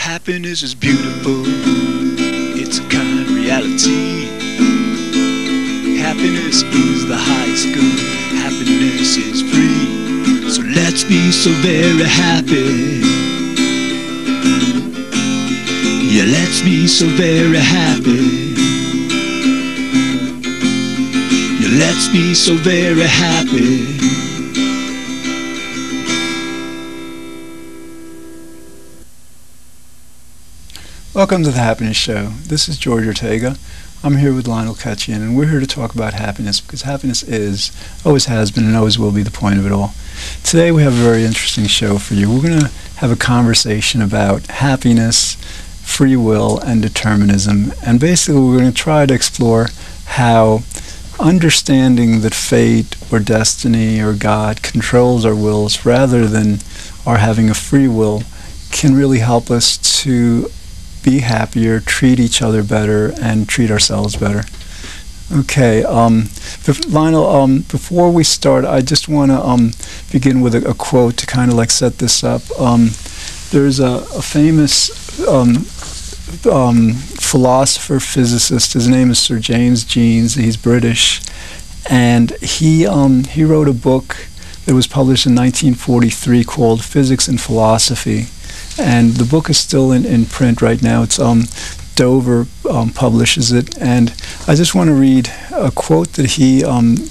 Happiness is beautiful, it's a kind reality. Happiness is the highest good, happiness is free. So let's be so very happy. Yeah, let's be so very happy. Yeah, let's be so very happy. Welcome to the Happiness Show. This is George Ortega. I'm here with Lionel Ketchian, and we're here to talk about happiness because happiness is, always has been, and always will be the point of it all. Today we have a very interesting show for you. We're going to have a conversation about happiness, free will, and determinism. And basically we're going to try to explore how understanding that fate or destiny or God controls our wills rather than our having a free will can really help us to be happier, treat each other better, and treat ourselves better. Okay, Lionel, before we start, I just want to begin with a quote to kind of like set this up. There's a famous philosopher, physicist. His name is Sir James Jeans. He's British, and he wrote a book that was published in 1943 called Physics and Philosophy. And the book is still in print right now. It's Dover publishes it, and I just want to read a quote that he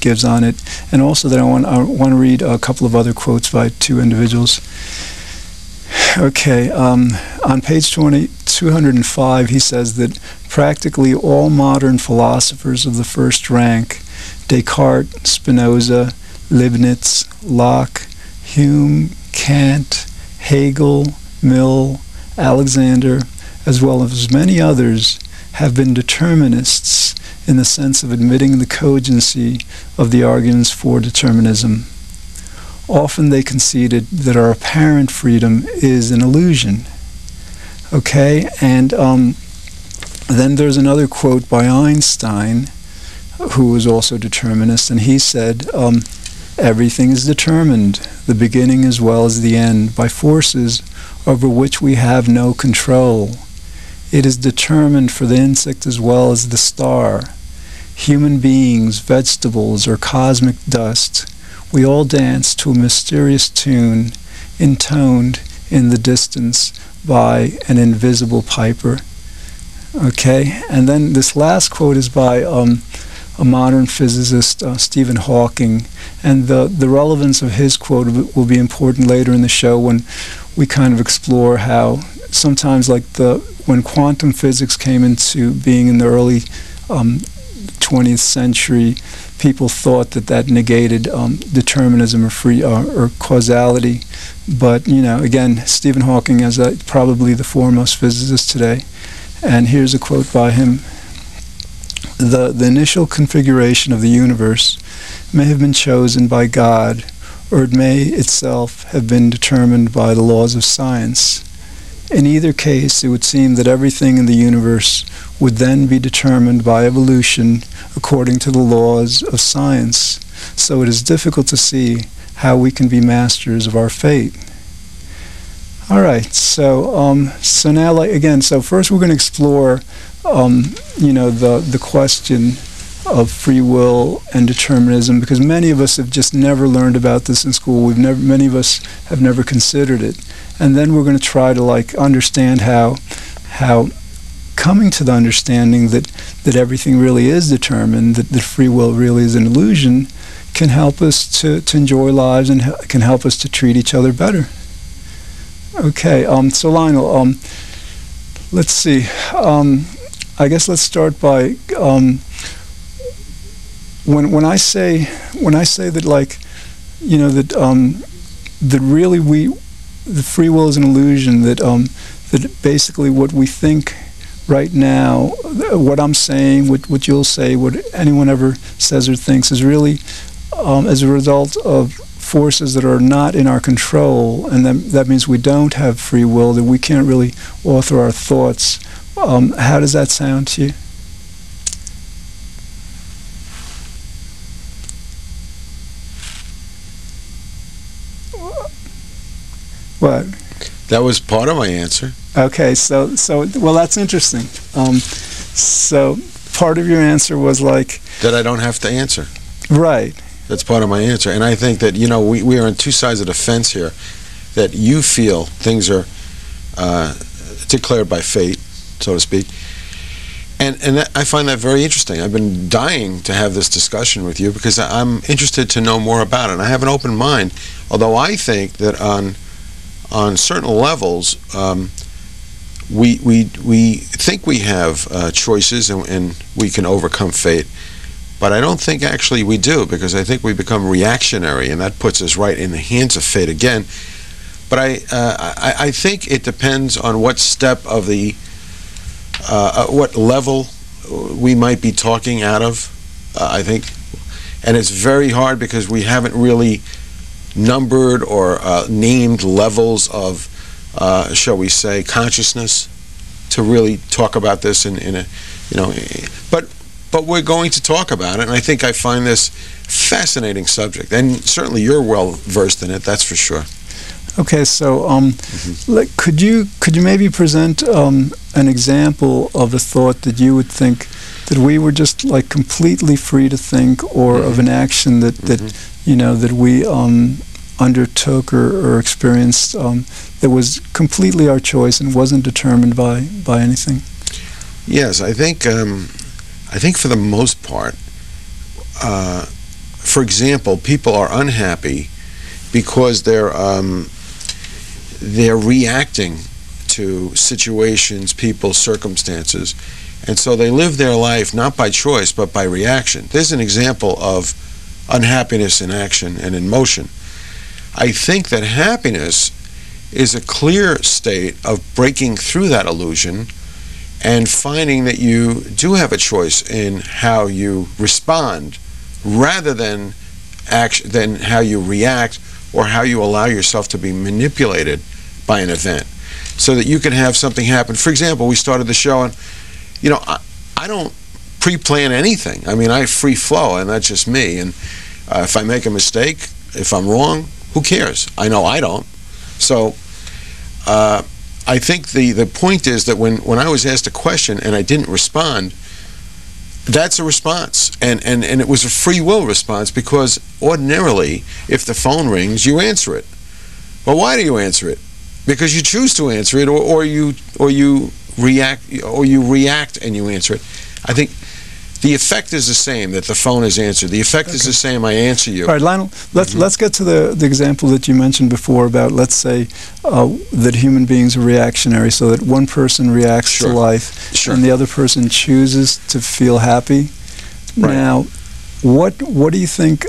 gives on it, and also that I want to read a couple of other quotes by two individuals. Okay, on page 205, he says that practically all modern philosophers of the first rank, Descartes, Spinoza, Leibniz, Locke, Hume, Kant, Hegel, Mill, Alexander, as well as many others, have been determinists in the sense of admitting the cogency of the arguments for determinism. Often they conceded that our apparent freedom is an illusion. Okay, and then there's another quote by Einstein, who was also determinist, and he said, everything is determined, the beginning as well as the end, by forces over which we have no control. It is determined for the insect as well as the star. Human beings, vegetables, or cosmic dust, we all dance to a mysterious tune, intoned in the distance by an invisible piper. Okay, and then this last quote is by a modern physicist, Stephen Hawking, and the relevance of his quote will be important later in the show when we kind of explore how sometimes, like when quantum physics came into being in the early 20th century, people thought that negated determinism or free or causality. But again, Stephen Hawking is probably the foremost physicist today. And here's a quote by him. The initial configuration of the universe may have been chosen by God, or it may itself have been determined by the laws of science. In either case, it would seem that everything in the universe would then be determined by evolution according to the laws of science. So it is difficult to see how we can be masters of our fate. All right, so now, again, so first we're going to explore the question of free will and determinism, because many of us have just never learned about this in school. Many of us have never considered it. And then we're going to try to understand how coming to the understanding that everything really is determined, that free will really is an illusion, can help us to enjoy lives and can help us to treat each other better. Okay, so Lionel, let's see. I guess let's start by when I say that that really the free will is an illusion, that basically what we think right now, what I'm saying, what you'll say, what anyone ever says or thinks is really as a result of forces that are not in our control, and that means we don't have free will, that we can't really author our thoughts. How does that sound to you? What? That was part of my answer. Okay, so well, that's interesting. So part of your answer was like that I don't have to answer. Right. That's part of my answer, and I think that we are on two sides of the fence here. That you feel things are declared by fate, so to speak, and that, I find that very interesting. I've been dying to have this discussion with you because I'm interested to know more about it. And I have an open mind, although I think that on certain levels, we think we have choices and we can overcome fate, but I don't think actually we do, because I think we become reactionary, and that puts us right in the hands of fate again. But I think it depends on what step of the what level we might be talking out of. I think, and it's very hard because we haven't really numbered or named levels of, shall we say, consciousness to really talk about this in a, but we're going to talk about it, and I think I find this fascinating subject, and certainly you're well versed in it, that's for sure. Okay, so could you maybe present an example of a thought that you would think that we were just like completely free to think, or of an action that that we undertook or experienced that was completely our choice and wasn't determined by anything? Yes, I think for the most part, for example, people are unhappy because they're reacting to situations, people, circumstances, and so they live their life not by choice but by reaction. There's an example of unhappiness in action and in motion. I think that happiness is a clear state of breaking through that illusion and finding that you do have a choice in how you respond, rather than how you react or how you allow yourself to be manipulated by an event, so that you can have something happen. For example, we started the show, and I don't pre-plan anything. I mean, I free flow, and that's just me. And if I make a mistake, if I'm wrong, who cares? I know I don't. So I think the point is that when I was asked a question and I didn't respond, that's a response, and it was a free will response, because ordinarily, if the phone rings, you answer it. Well, why do you answer it? Because you choose to answer it, or you react and you answer it. I think the effect is the same, that the phone is answered. The effect is the same, I answer you. All right, Lionel, let's get to the example that you mentioned before about, let's say, that human beings are reactionary, so that one person reacts to life and the other person chooses to feel happy. Right. Now, what do you think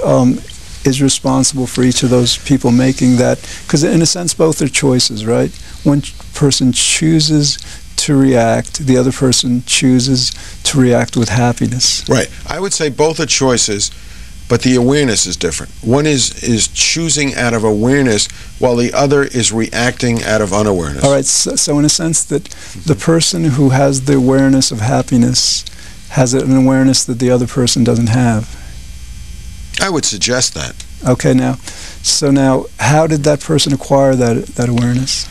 is responsible for each of those people making that? Because in a sense, both are choices, right? One person chooses to react, the other person chooses to react with happiness. Right. I would say both are choices, but the awareness is different. One is choosing out of awareness, while the other is reacting out of unawareness. All right, so in a sense that the person who has the awareness of happiness has an awareness that the other person doesn't have. I would suggest that. Okay, now how did that person acquire that awareness?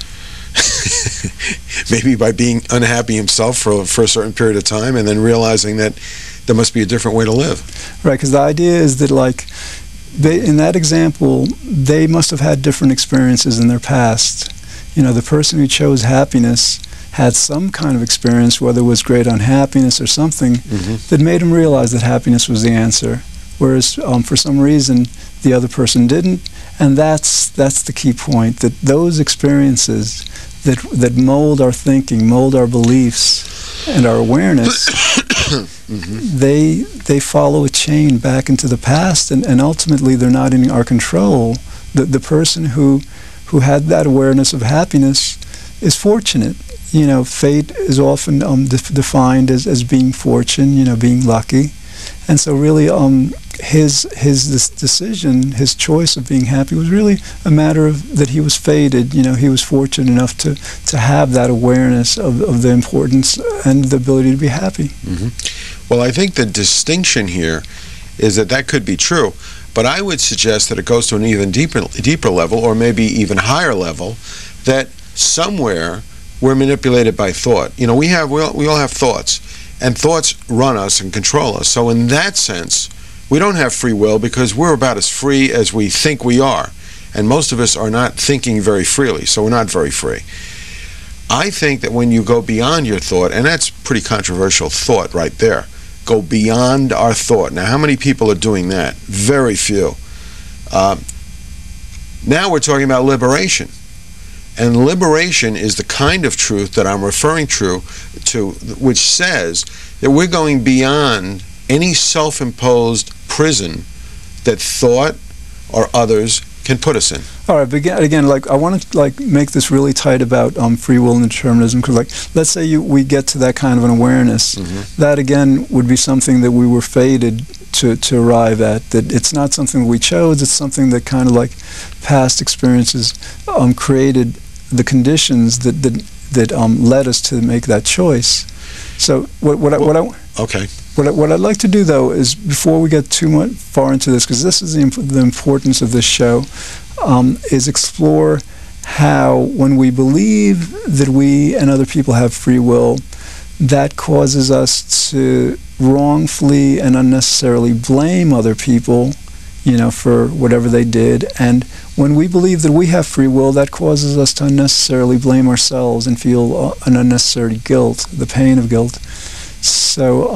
Maybe by being unhappy himself for a certain period of time, and then realizing that there must be a different way to live. Right, because the idea is that, like, in that example, they must have had different experiences in their past. The person who chose happiness had some kind of experience, whether it was great unhappiness or something, that made him realize that happiness was the answer. Whereas for some reason the other person didn't, and that's the key point, that those experiences that mold our thinking, mold our beliefs and our awareness, they follow a chain back into the past, and ultimately they're not in our control. The person who had that awareness of happiness is fortunate. Fate is often defined as being fortune, being lucky. And so really his decision, his choice of being happy was really a matter of that he was fated. He was fortunate enough to have that awareness of the importance and the ability to be happy. Well, I think the distinction here is that could be true, but I would suggest that it goes to an even deeper level, or maybe even higher level, that somewhere we're manipulated by thought. You know, we all have thoughts, and thoughts run us and control us. So in that sense, we don't have free will because we're about as free as we think we are. And most of us are not thinking very freely, so we're not very free. I think that when you go beyond your thought, and that's pretty controversial thought right there, go beyond our thought. Now, how many people are doing that? Very few. Now we're talking about liberation. And liberation is the kind of truth that I'm referring to, which says that we're going beyond any self-imposed prison that thought or others can put us in. All right, but again, like I want to make this really tight about free will and determinism, because let's say we get to that kind of an awareness, that again would be something that we were fated to arrive at. That it's not something we chose; it's something that kind of like past experiences created the conditions that led us to make that choice. So what I'd like to do, though, is before we get too much far into this, because this is the importance of this show, is explore how, when we believe that we and other people have free will, that causes us to wrongfully and unnecessarily blame other people, for whatever they did. And when we believe that we have free will, that causes us to unnecessarily blame ourselves and feel an unnecessary guilt, the pain of guilt. So,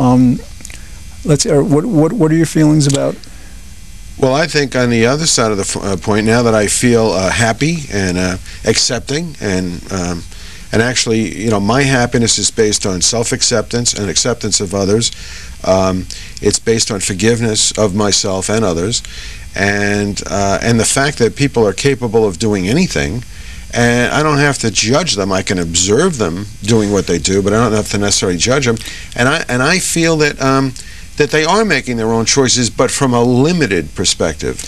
what are your feelings about? Well, I think on the other side of the point, now that I feel happy and accepting, and actually, my happiness is based on self-acceptance and acceptance of others. It's based on forgiveness of myself and others, and the fact that people are capable of doing anything. And I don't have to judge them. I can observe them doing what they do, but I don't have to necessarily judge them. And I feel that that they are making their own choices, but from a limited perspective,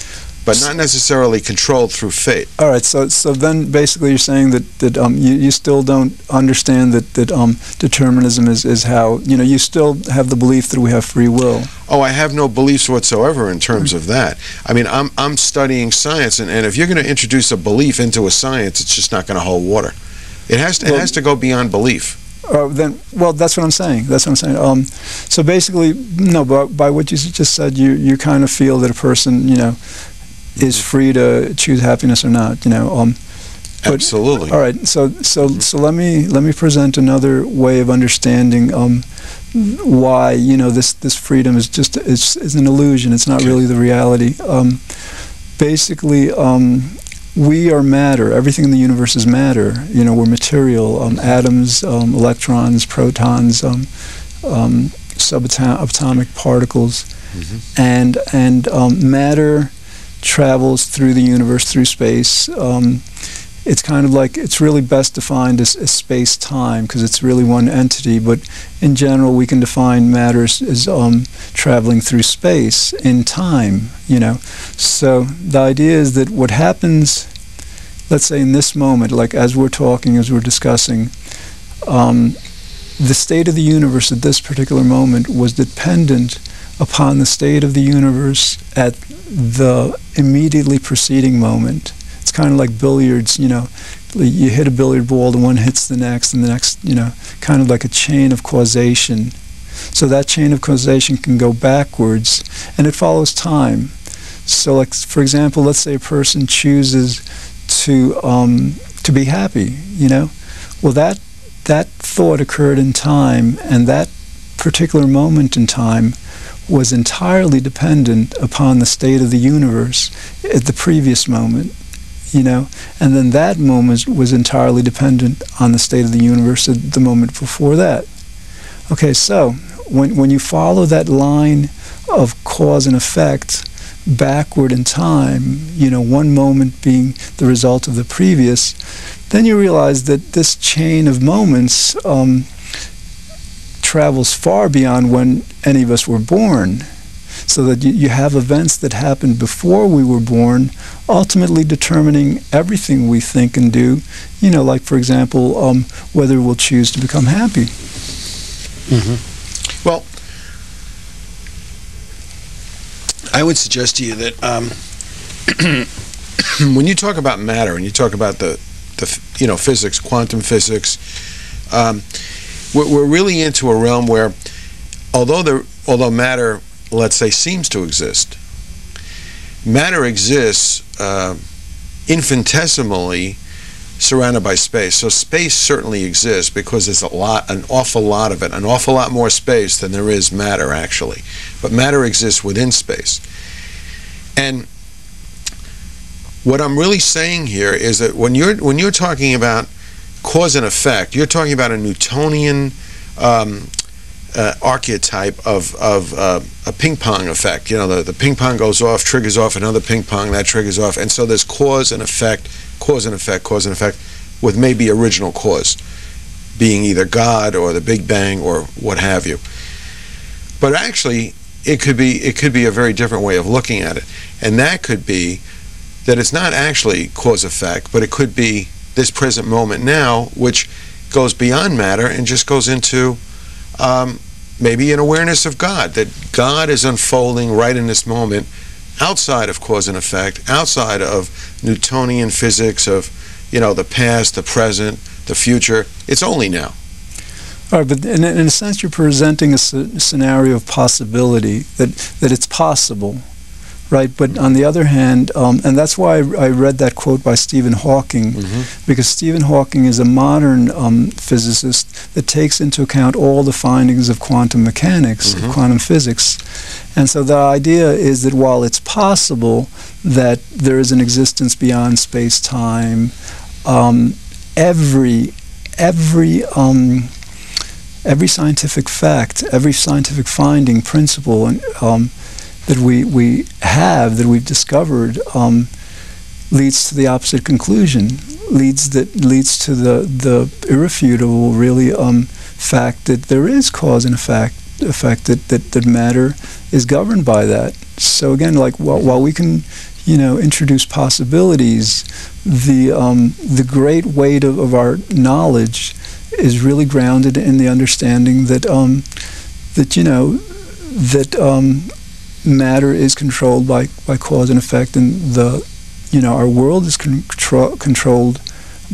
but not necessarily controlled through fate. All right. So then basically you're saying that you still don't understand that determinism is how you still have the belief that we have free will. Oh, I have no beliefs whatsoever in terms of that. I mean, I'm studying science, and if you're going to introduce a belief into a science, it's just not going to hold water. It has to go beyond belief. That's what I'm saying. So basically, no, by what you just said, you kind of feel that a person, is free to choose happiness or not. Absolutely. All right. So let me present another way of understanding why this freedom is just is an illusion. It's not really the reality. Basically, we are matter. Everything in the universe is matter. We're material. Atoms, electrons, protons, subatomic particles, and matter travels through the universe, through space. It's kind of like, it's really best defined as space-time, because it's really one entity, but in general we can define matter as traveling through space in time, So the idea is that what happens, let's say in this moment, like as we're talking, as we're discussing, the state of the universe at this particular moment was dependent upon the state of the universe at the immediately preceding moment. It's kind of like billiards, you hit a billiard ball, the one hits the next, and the next, kind of like a chain of causation. So that chain of causation can go backwards, and it follows time. So, like, for example, let's say a person chooses to be happy, Well, that thought occurred in time, and that particular moment in time was entirely dependent upon the state of the universe at the previous moment, and then that moment was entirely dependent on the state of the universe at the moment before that. Okay, so when you follow that line of cause and effect backward in time, one moment being the result of the previous, then you realize that this chain of moments travels far beyond when any of us were born, so that you have events that happened before we were born, ultimately determining everything we think and do, like, for example, whether we'll choose to become happy. Well, I would suggest to you that when you talk about matter and you talk about the physics, quantum physics. We're really into a realm where, although matter, let's say, seems to exist, matter exists infinitesimally surrounded by space. So space certainly exists because there's an awful lot of it, an awful lot more space than there is matter, actually. But matter exists within space. And what I'm really saying here is that when you're talking about cause and effect, you're talking about a Newtonian archetype of a ping pong effect. The ping pong goes off, triggers off another ping pong, that triggers off, and so there's cause and effect, cause and effect, cause and effect, with maybe original cause being either God or the Big Bang or what have you. But actually, it could be a very different way of looking at it, and that could be that it's not actually cause effect, but it could be this present moment now, which goes beyond matter and just goes into maybe an awareness of God, that God is unfolding right in this moment, outside of cause and effect, outside of Newtonian physics of the past, the present, the future. It's only now. All right, but in a sense, you're presenting a scenario of possibility, that it's possible, right? But on the other hand, and that's why I read that quote by Stephen Hawking, because Stephen Hawking is a modern physicist that takes into account all the findings of quantum mechanics, of quantum physics. And so the idea is that while it's possible that there is an existence beyond space-time, every scientific fact, every scientific finding, principle, that we've discovered leads to the opposite conclusion. Leads to the irrefutable, really, fact that there is cause and effect that matter is governed by that. So again, like while we can, introduce possibilities, the great weight of our knowledge is really grounded in the understanding that matter is controlled by cause and effect, and our world is controlled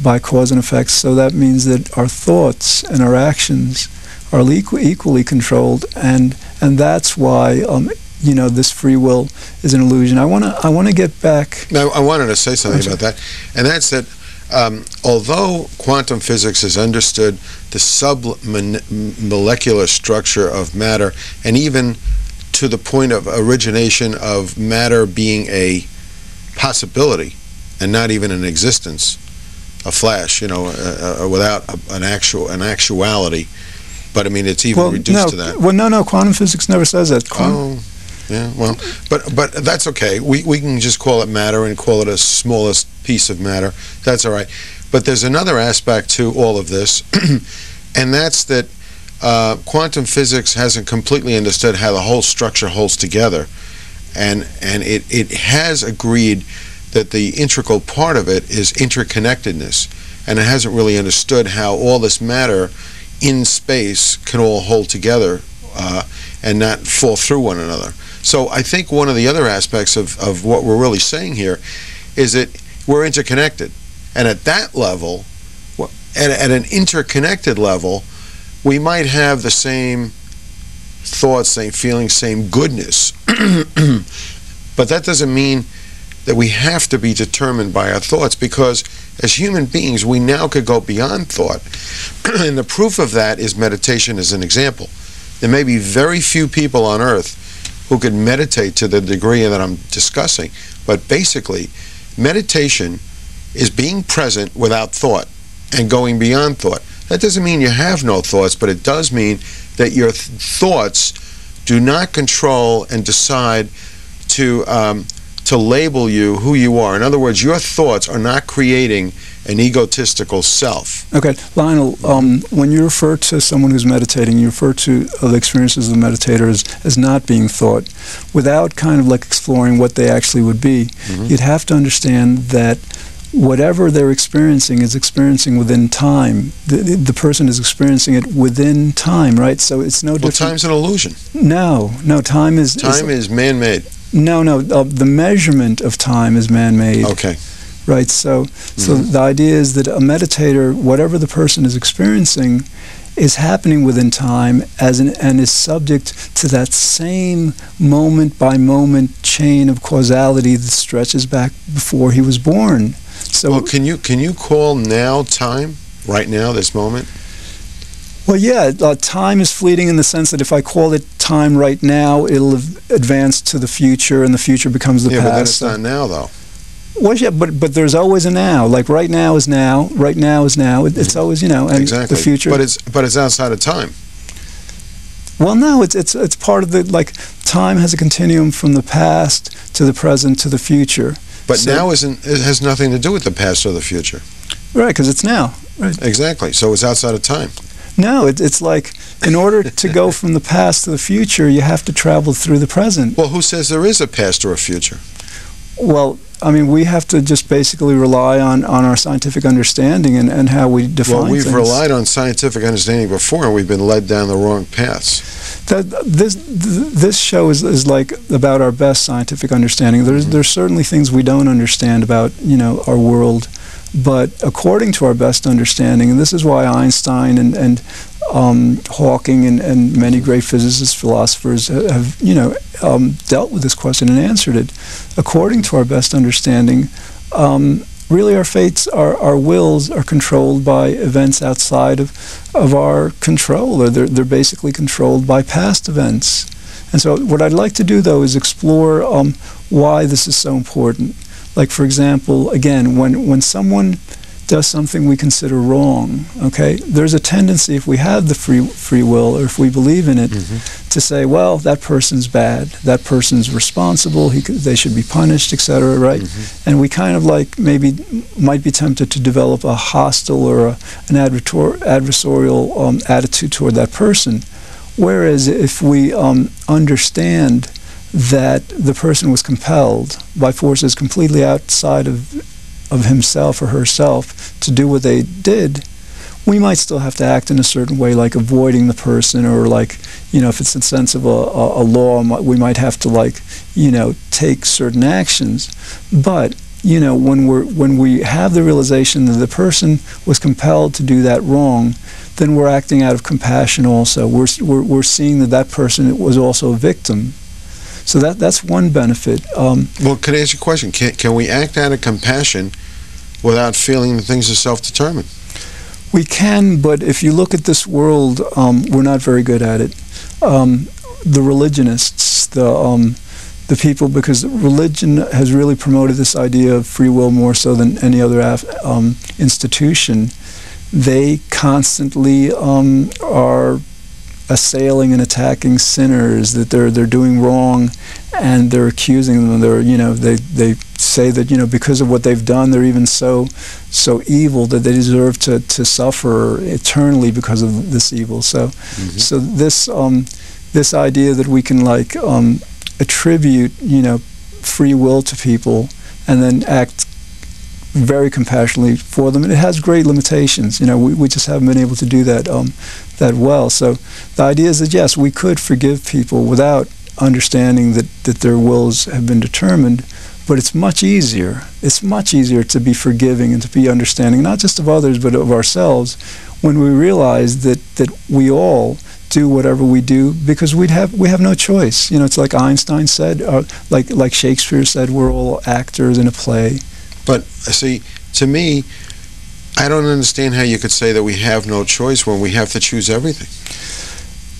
by cause and effect. So that means that our thoughts and our actions are equally controlled, and that's why this free will is an illusion. I want to get back. Now, I wanted to say something about that, and that's that. Although quantum physics has understood the submolecular structure of matter, and even to the point of origination of matter being a possibility and not even an existence, a flash, without an actuality. But I mean, it's even reduced to that. Well, no, quantum physics never says that. Yeah, well, but that's okay. We can just call it matter and call it a smallest piece of matter. That's all right. But there's another aspect to all of this, and that's that quantum physics hasn't completely understood how the whole structure holds together, and it has agreed that the integral part of it is interconnectedness, and it hasn't really understood how all this matter in space can all hold together and not fall through one another. So I think one of the other aspects of what we're really saying here is that we're interconnected. And at that level, at an interconnected level, we might have the same thoughts, same feelings, same goodness. But that doesn't mean that we have to be determined by our thoughts, because as human beings, we now could go beyond thought. And the proof of that is meditation as an example. There may be very few people on earth who could meditate to the degree that I'm discussing, but basically, meditation is being present without thought and going beyond thought. That doesn't mean you have no thoughts, but it does mean that your thoughts do not control and decide to label you who you are. In other words, your thoughts are not creating an egotistical self. Okay, Lionel, when you refer to someone who's meditating, you refer to the experiences of the meditator as not being thought, without kind of like exploring what they actually would be. You'd have to understand that whatever they're experiencing is experiencing within time. The person is experiencing it within time, right? So it's no different. Well, time's an illusion. No, time is... Time is man-made. No, the measurement of time is man-made. Okay. right? So the idea is that a meditator, whatever the person is experiencing, is happening within time and is subject to that same moment-by-moment chain of causality that stretches back before he was born. So, well, can you call now time, right now, this moment? Well, yeah, time is fleeting in the sense that if I call it time right now, it'll advance to the future, and the future becomes the past. Yeah, but then it's not now, though. Well, yeah, but there's always a now. Like right now is now. Right now is now. It's always, and exactly. the future. But it's outside of time. Well, no, it's part of the, like, time has a continuum from the past to the present to the future. But now it has nothing to do with the past or the future. Right, because it's now. Right. Exactly. So it's outside of time. No, it's like, in order to go from the past to the future, you have to travel through the present. Well, who says there is a past or a future? Well, I mean, we have to just basically rely on our scientific understanding and how we define things. Well, we've relied on scientific understanding before, and we've been led down the wrong paths. This show is like about our best scientific understanding. There's certainly things we don't understand about, our world. But according to our best understanding, and this is why Einstein and Hawking and many great physicists, philosophers have dealt with this question and answered it. According to our best understanding, really our fates, our wills are controlled by events outside of our control, or they're basically controlled by past events. And so what I'd like to do, though, is explore why this is so important. Like, for example, again, when someone does something we consider wrong, okay, there's a tendency, if we have the free will, or if we believe in it, to say, well, that person's bad, that person's responsible, they should be punished, etc., right? And we kind of like maybe might be tempted to develop a hostile or an adversarial attitude toward that person. Whereas if we understand that the person was compelled by forces completely outside of himself or herself to do what they did, we might still have to act in a certain way, like avoiding the person, or like, if it's in the sense of a law, we might have to, like, take certain actions. But when we have the realization that the person was compelled to do that wrong, then we're acting out of compassion also. We're seeing that person was also a victim. So that's one benefit. Well, can I ask you a question? Can we act out of compassion without feeling that things are self-determined? We can, but if you look at this world, we're not very good at it. The religionists, the people, because religion has really promoted this idea of free will more so than any other institution. They constantly are assailing and attacking sinners, that they're doing wrong, and they're accusing them. They say that because of what they've done, they're even so evil that they deserve to suffer eternally because of this evil. So so this idea that we can attribute free will to people and then act very compassionately for them, and it has great limitations. We just haven't been able to do that that well. So the idea is that yes, we could forgive people without understanding that their wills have been determined, but it's much easier. It's much easier to be forgiving and to be understanding, not just of others, but of ourselves, when we realize that we all do whatever we do because we have no choice. It's like Einstein said, like Shakespeare said, we're all actors in a play. But see, to me, I don't understand how you could say that we have no choice when we have to choose everything.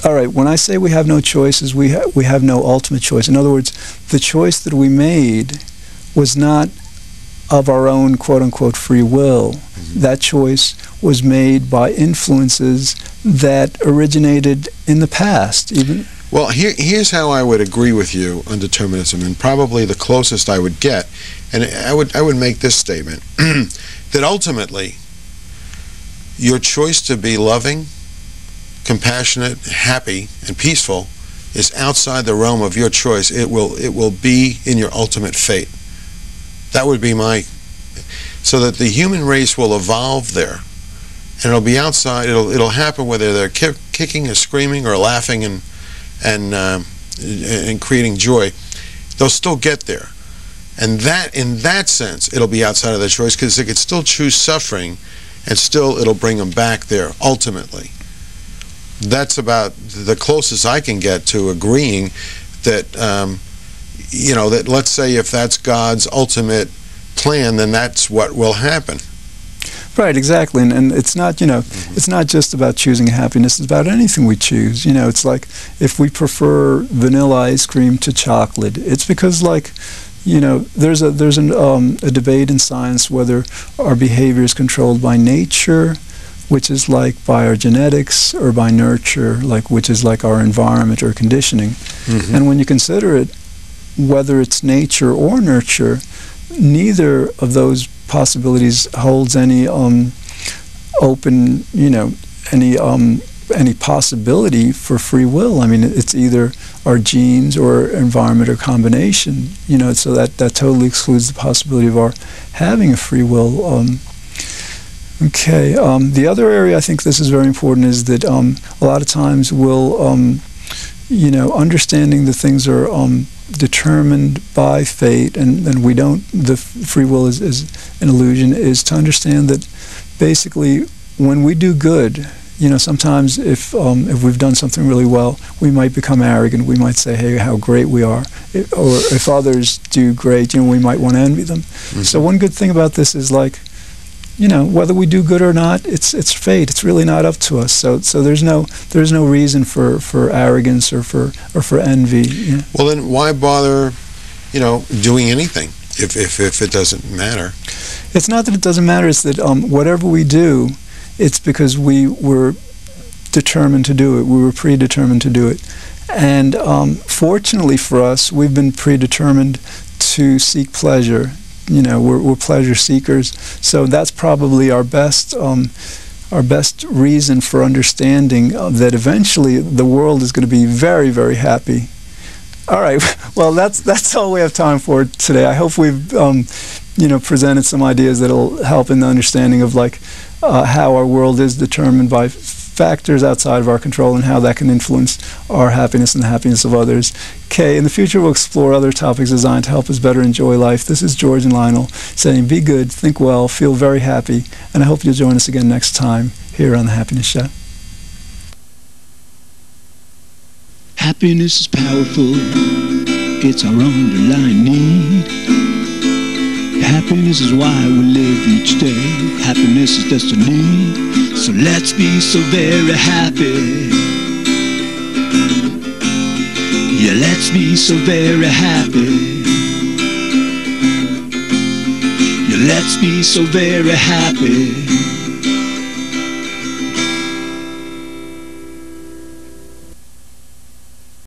All right, when I say we have no choices, we have no ultimate choice. In other words, the choice that we made was not of our own quote-unquote free will. That choice was made by influences that originated in the past. Well, here's how I would agree with you on determinism, and probably the closest I would get, and I would make this statement, that ultimately, your choice to be loving, compassionate, happy, and peaceful is outside the realm of your choice. It will be in your ultimate fate. That would be so that the human race will evolve there, and it'll be outside. It'll happen whether they're kicking or screaming or laughing and creating joy. They'll still get there. And that, in that sense, it'll be outside of their choice, because they could still choose suffering, and still it'll bring them back there, ultimately. That's about the closest I can get to agreeing that, that let's say if that's God's ultimate plan, then that's what will happen. Right, exactly, and it's not, it's not just about choosing happiness, it's about anything we choose. It's like if we prefer vanilla ice cream to chocolate, it's because, like, there's a debate in science whether our behavior is controlled by nature, which is like by our genetics, or by nurture, like which is like our environment or conditioning. And when you consider it, whether it's nature or nurture, neither of those possibilities holds any open, any possibility for free will. I mean, it's either our genes or environment or combination, so that totally excludes the possibility of our having a free will. Okay, the other area I think this is very important is that a lot of times we'll, understanding that things are determined by fate, and we don't, the free will is an illusion, is to understand that basically when we do good, sometimes if we've done something really well, we might become arrogant. We might say, hey, how great we are. Or if others do great, we might want to envy them. So one good thing about this is, like, whether we do good or not, it's fate. It's really not up to us. So there's no reason for arrogance or for envy. Well, then why bother, doing anything if it doesn't matter? It's not that it doesn't matter. It's that whatever we do, it's because we were determined to do it. We were predetermined to do it. And fortunately for us, we've been predetermined to seek pleasure. We're pleasure seekers. So that's probably our best reason for understanding that eventually the world is going to be very, very happy. All right. Well, that's all we have time for today. I hope we've presented some ideas that'll help in the understanding of, like, how our world is determined by factors outside of our control, and how that can influence our happiness and the happiness of others. Okay, in the future we'll explore other topics designed to help us better enjoy life. This is George and Lionel saying, be good, think well, feel very happy, and I hope you'll join us again next time here on The Happiness Show. Happiness is powerful, it's our underlying need. Happiness is why we live each day. Happiness is destiny. So let's be so very happy. Yeah, let's be so very happy. Yeah, let's be so very happy.